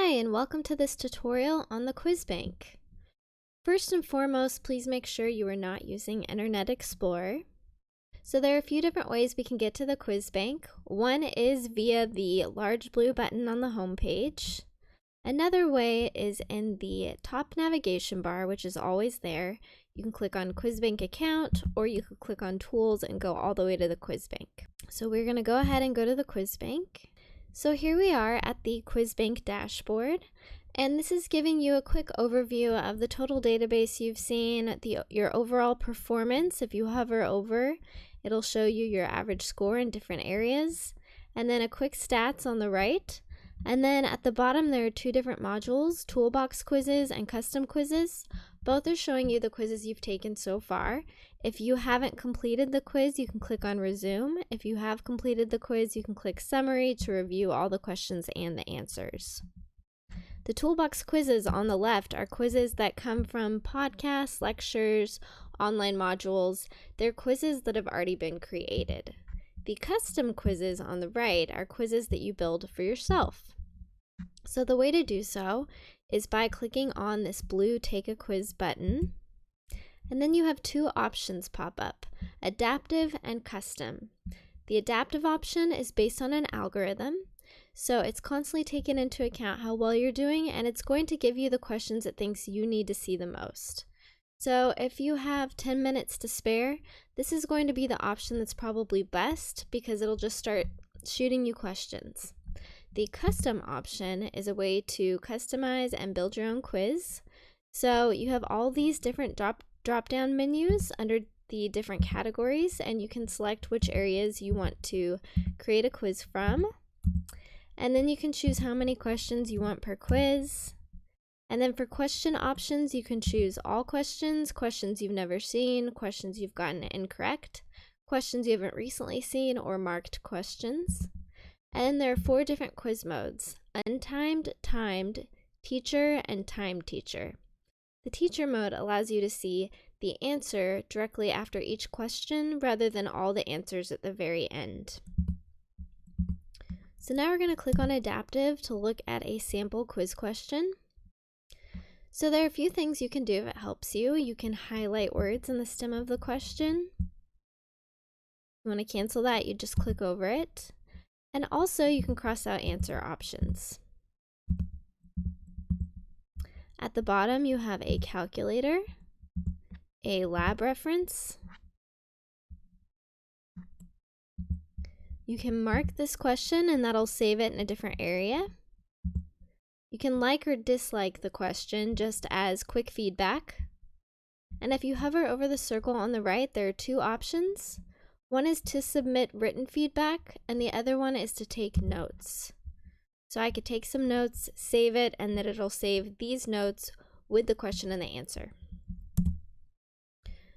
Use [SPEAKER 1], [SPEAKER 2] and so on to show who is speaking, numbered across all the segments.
[SPEAKER 1] Hi, and welcome to this tutorial on the quiz bank. First and foremost, please make sure you are not using Internet Explorer. So there are a few different ways we can get to the quiz bank. One is via the large blue button on the home page. Another way is in the top navigation bar, which is always there. You can click on Quiz Bank Account, or you can click on Tools and go all the way to the quiz bank. So we're going to go ahead and go to the quiz bank. So here we are at the quiz bank dashboard, and this is giving you a quick overview of the total database you've seen, your overall performance. If you hover over, it'll show you your average score in different areas, and then a quick stats on the right. And then at the bottom there are two different modules, Toolbox quizzes and custom quizzes. Both are showing you the quizzes you've taken so far. If you haven't completed the quiz, you can click on resume. If you have completed the quiz, you can click summary to review all the questions and the answers. The Toolbox quizzes on the left are quizzes that come from podcasts, lectures, online modules. They're quizzes that have already been created. The custom quizzes on the right are quizzes that you build for yourself. So the way to do so is by clicking on this blue Take a Quiz button, and then you have two options pop up, adaptive and custom. The adaptive option is based on an algorithm, so it's constantly taking into account how well you're doing, and it's going to give you the questions it thinks you need to see the most. So if you have 10 minutes to spare, this is going to be the option that's probably best because it'll just start shooting you questions. The custom option is a way to customize and build your own quiz. So you have all these different drop-down menus under the different categories, and you can select which areas you want to create a quiz from. And then you can choose how many questions you want per quiz. And then for question options, you can choose all questions, questions you've never seen, questions you've gotten incorrect, questions you haven't recently seen, or marked questions. And there are 4 different quiz modes: untimed, timed, teacher, and timed teacher. The teacher mode allows you to see the answer directly after each question rather than all the answers at the very end. So now we're going to click on adaptive to look at a sample quiz question. So there are a few things you can do if it helps you. You can highlight words in the stem of the question. If you want to cancel that, you just click over it. And also you can cross out answer options. At the bottom you have a calculator, a lab reference. You can mark this question and that'll save it in a different area. You can like or dislike the question just as quick feedback. And if you hover over the circle on the right, there are 2 options. One is to submit written feedback, and the other one is to take notes. So I could take some notes, save it, and then it'll save these notes with the question and the answer.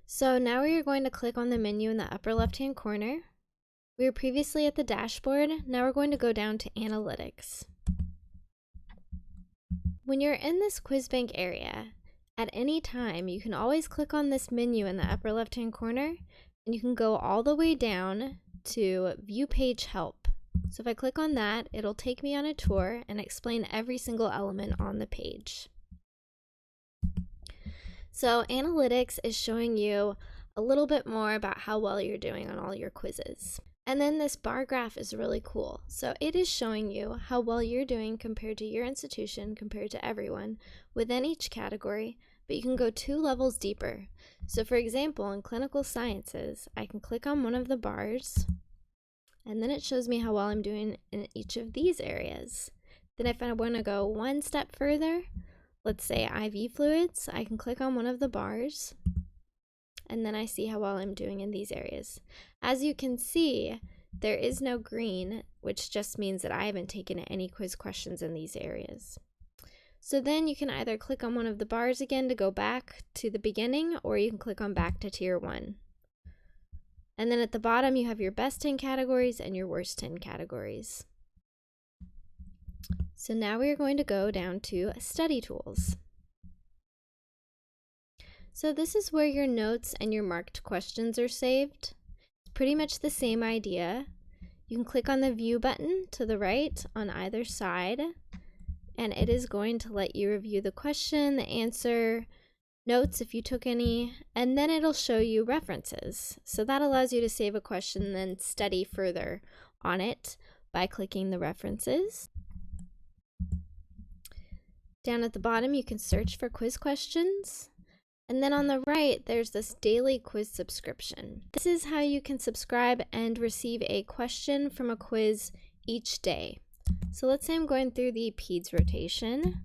[SPEAKER 1] So now we are going to click on the menu in the upper left-hand corner. We were previously at the dashboard. Now we're going to go down to analytics. When you're in this quiz bank area, at any time, you can always click on this menu in the upper left-hand corner, and you can go all the way down to View Page Help. So if I click on that, it'll take me on a tour and explain every single element on the page. So analytics is showing you a little bit more about how well you're doing on all your quizzes. And then this bar graph is really cool. So it is showing you how well you're doing compared to your institution, compared to everyone within each category, but you can go 2 levels deeper. So for example, in clinical sciences, I can click on one of the bars, and then it shows me how well I'm doing in each of these areas. Then if I want to go one step further, let's say IV fluids, I can click on one of the bars, and then I see how well I'm doing in these areas. As you can see, there is no green, which just means that I haven't taken any quiz questions in these areas. So then you can either click on one of the bars again to go back to the beginning, or you can click on back to tier 1. And then at the bottom you have your best 10 categories and your worst 10 categories. So now we are going to go down to study tools. So this is where your notes and your marked questions are saved. It's pretty much the same idea. You can click on the view button to the right on either side, and it is going to let you review the question, the answer, notes if you took any, and then it'll show you references. So that allows you to save a question and then study further on it by clicking the references. Down at the bottom, you can search for quiz questions. And then on the right, there's this daily quiz subscription. This is how you can subscribe and receive a question from a quiz each day. So let's say I'm going through the PEDS rotation.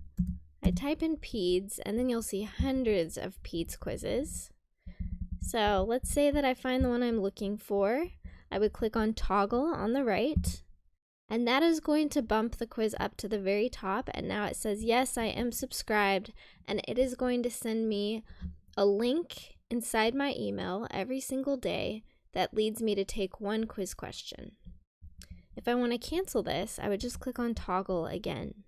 [SPEAKER 1] I type in PEDS, and then you'll see hundreds of PEDS quizzes. So let's say that I find the one I'm looking for. I would click on toggle on the right, and that is going to bump the quiz up to the very top, and now it says, yes, I am subscribed, and it is going to send me a link inside my email every single day that leads me to take one quiz question. If I want to cancel this, I would just click on toggle again.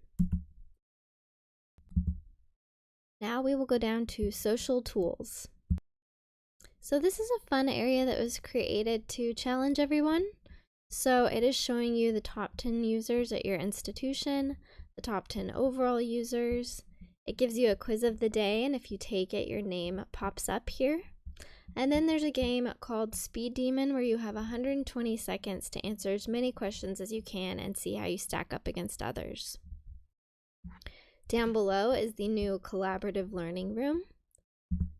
[SPEAKER 1] Now we will go down to social tools. So this is a fun area that was created to challenge everyone. So it is showing you the top 10 users at your institution, the top 10 overall users. It gives you a quiz of the day, and if you take it, your name pops up here. And then there's a game called Speed Demon where you have 120 seconds to answer as many questions as you can and see how you stack up against others. Down below is the new collaborative learning room.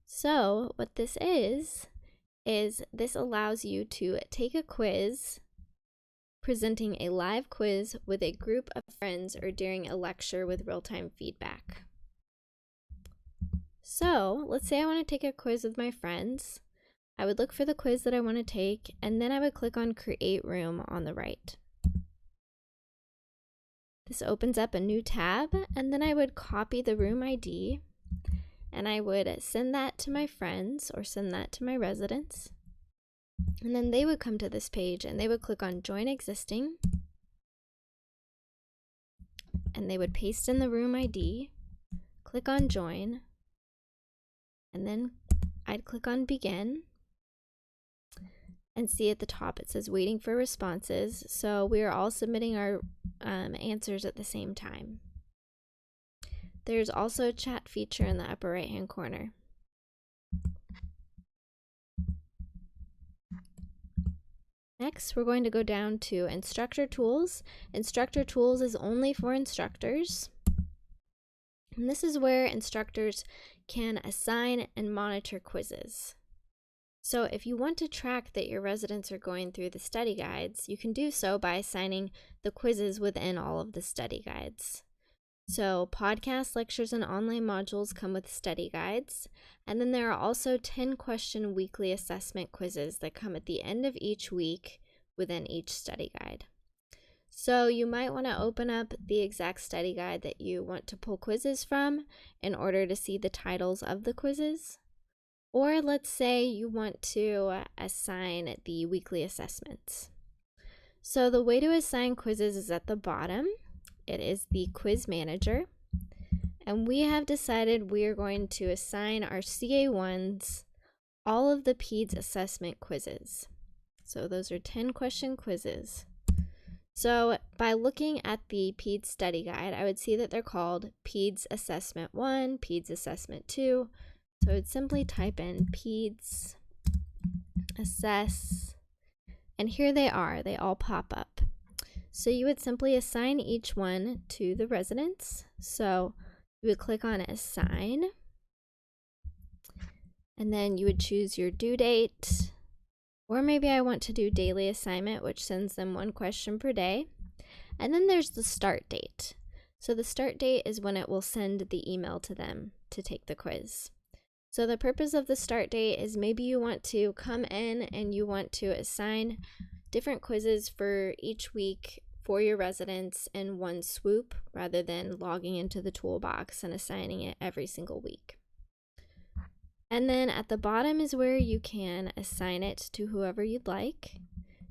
[SPEAKER 1] So what this is this allows you to take a quiz, presenting a live quiz with a group of friends or during a lecture with real-time feedback. So let's say I want to take a quiz with my friends. I would look for the quiz that I want to take, and then I would click on Create Room on the right. This opens up a new tab, and then I would copy the room ID, and I would send that to my friends or send that to my residents. And then they would come to this page and they would click on Join Existing, and they would paste in the room ID, click on Join, and then I'd click on Begin and see at the top it says waiting for responses. So we are all submitting our answers at the same time. There's also a chat feature in the upper right hand corner. Next, we're going to go down to Instructor Tools. Instructor Tools is only for instructors. And this is where instructors can assign and monitor quizzes. So if you want to track that your residents are going through the study guides, you can do so by assigning the quizzes within all of the study guides. So podcasts, lectures, and online modules come with study guides. And then there are also 10-question weekly assessment quizzes that come at the end of each week within each study guide. So you might want to open up the exact study guide that you want to pull quizzes from in order to see the titles of the quizzes. Or let's say you want to assign the weekly assessments. So the way to assign quizzes is at the bottom. It is the quiz manager. And we have decided we are going to assign our CA1s all of the PEDS assessment quizzes. So those are 10-question quizzes. So by looking at the PEDS study guide, I would see that they're called PEDS Assessment 1, PEDS Assessment 2. So I would simply type in PEDS Assess, and here they are. They all pop up. So you would simply assign each one to the residents. So you would click on Assign, and then you would choose your due date, or maybe I want to do daily assignment, which sends them one question per day. And then there's the start date. So the start date is when it will send the email to them to take the quiz. So the purpose of the start date is maybe you want to come in and you want to assign different quizzes for each week for your residents in one swoop rather than logging into the Toolbox and assigning it every single week. And then at the bottom is where you can assign it to whoever you'd like.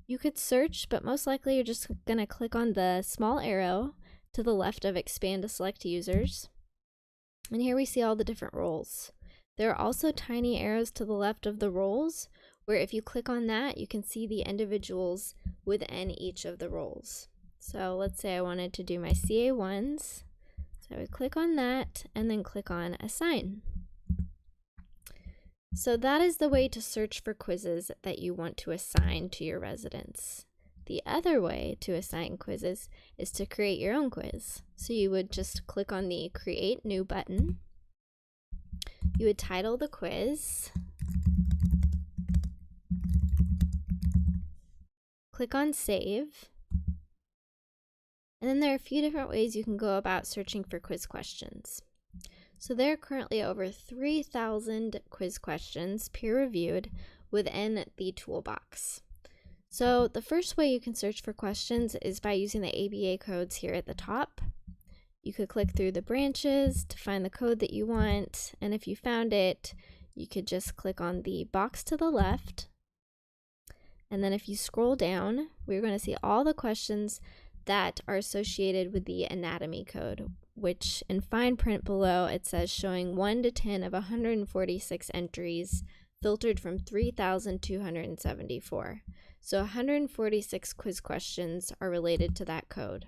[SPEAKER 1] You could search, but most likely you're just going to click on the small arrow to the left of Expand to Select Users. And here we see all the different roles. There are also tiny arrows to the left of the roles, where if you click on that, you can see the individuals within each of the roles. So let's say I wanted to do my CA1s. So So I would click on that and then click on Assign. So that is the way to search for quizzes that you want to assign to your residents. The other way to assign quizzes is to create your own quiz. So you would just click on the Create New button. You would title the quiz. Click on Save. And then there are a few different ways you can go about searching for quiz questions. So there are currently over 3,000 quiz questions peer-reviewed within the Toolbox. So the first way you can search for questions is by using the ABA codes here at the top. You could click through the branches to find the code that you want, and if you found it, you could just click on the box to the left. And then if you scroll down, we're going to see all the questions that are associated with the anatomy code, which in fine print below it says showing 1 to 10 of 146 entries filtered from 3,274. So 146 quiz questions are related to that code.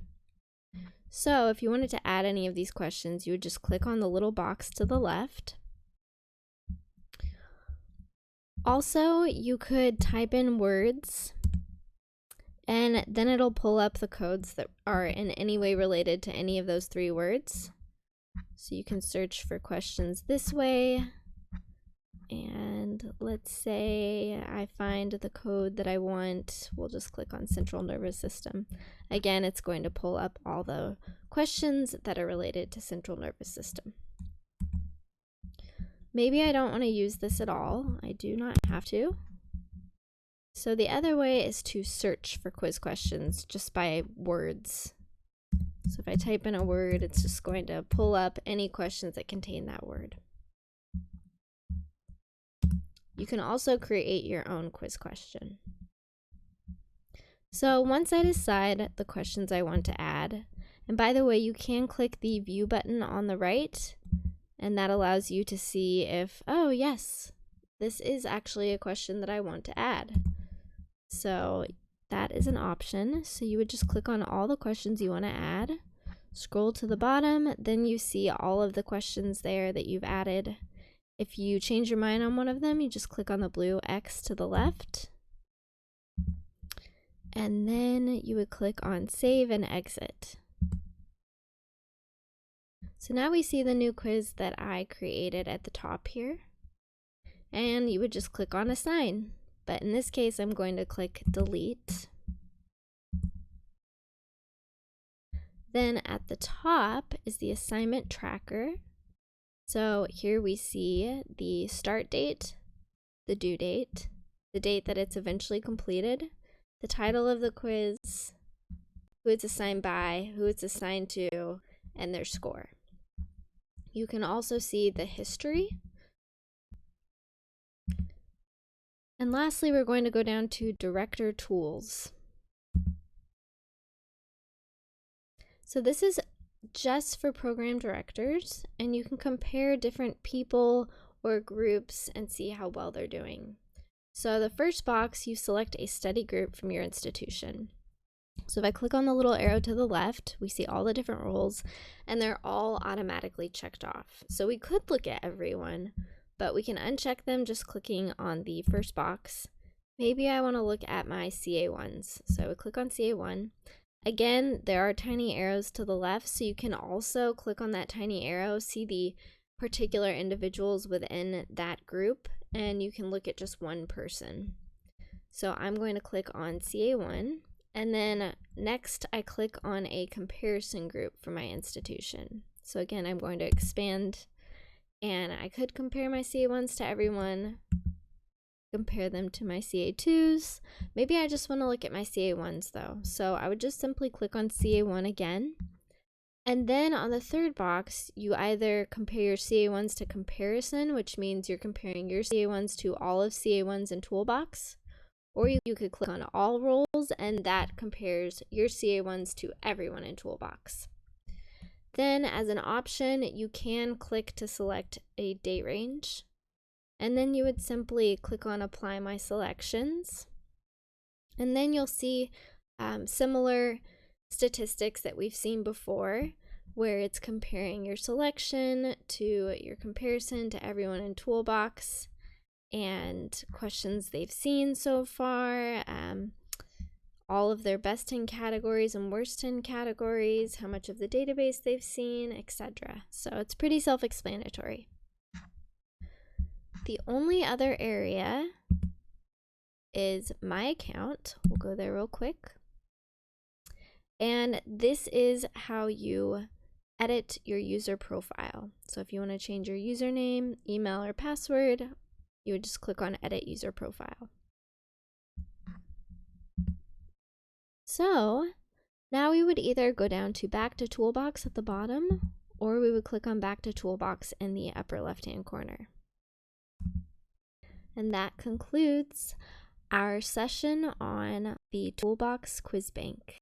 [SPEAKER 1] So if you wanted to add any of these questions, you would just click on the little box to the left. Also, you could type in words, and then it'll pull up the codes that are in any way related to any of those 3 words. So you can search for questions this way. And let's say I find the code that I want. We'll just click on central nervous system. Again, it's going to pull up all the questions that are related to central nervous system. Maybe I don't want to use this at all. I do not have to. So the other way is to search for quiz questions just by words. So if I type in a word, it's just going to pull up any questions that contain that word. You can also create your own quiz question. So once I decide the questions I want to add, and by the way, you can click the View button on the right, and that allows you to see if, oh yes, this is actually a question that I want to add. So that is an option. So you would just click on all the questions you want to add, scroll to the bottom, then you see all of the questions there that you've added. If you change your mind on one of them, you just click on the blue X to the left. And then you would click on Save and Exit. So now we see the new quiz that I created at the top here. And you would just click on Assign. But in this case, I'm going to click Delete. Then at the top is the assignment tracker. So here we see the start date, the due date, the date that it's eventually completed, the title of the quiz, who it's assigned by, who it's assigned to, and their score. You can also see the history. And lastly, we're going to go down to Instructor Tools. So this is just for program directors, and you can compare different people or groups and see how well they're doing. So the first box, you select a study group from your institution. So if I click on the little arrow to the left, we see all the different roles, and they're all automatically checked off. So we could look at everyone, but we can uncheck them just clicking on the first box. Maybe I want to look at my CA1s. So I would click on CA1. Again, there are tiny arrows to the left, so you can also click on that tiny arrow, see the particular individuals within that group, and you can look at just one person. So I'm going to click on CA1, and then next I click on a comparison group for my institution. So again, I'm going to expand, and I could compare my CA1s to everyone, compare them to my CA2s. Maybe I just want to look at my CA1s though. So I would just simply click on CA1 again. And then on the third box, you either compare your CA1s to comparison, which means you're comparing your CA1s to all of CA1s in Toolbox, or you could click on all roles, and that compares your CA1s to everyone in Toolbox. Then as an option, you can click to select a date range. And then you would simply click on Apply My Selections. And then you'll see similar statistics that we've seen before, where it's comparing your selection to your comparison to everyone in Toolbox and questions they've seen so far, all of their best 10 categories and worst 10 categories, how much of the database they've seen, etc. So it's pretty self-explanatory. The only other area is My Account. We'll go there real quick. And this is how you edit your user profile. So if you want to change your username, email, or password, you would just click on Edit User Profile. So now we would either go down to Back to Toolbox at the bottom, or we would click on Back to Toolbox in the upper left-hand corner. And that concludes our session on the Toolbox Quiz Bank.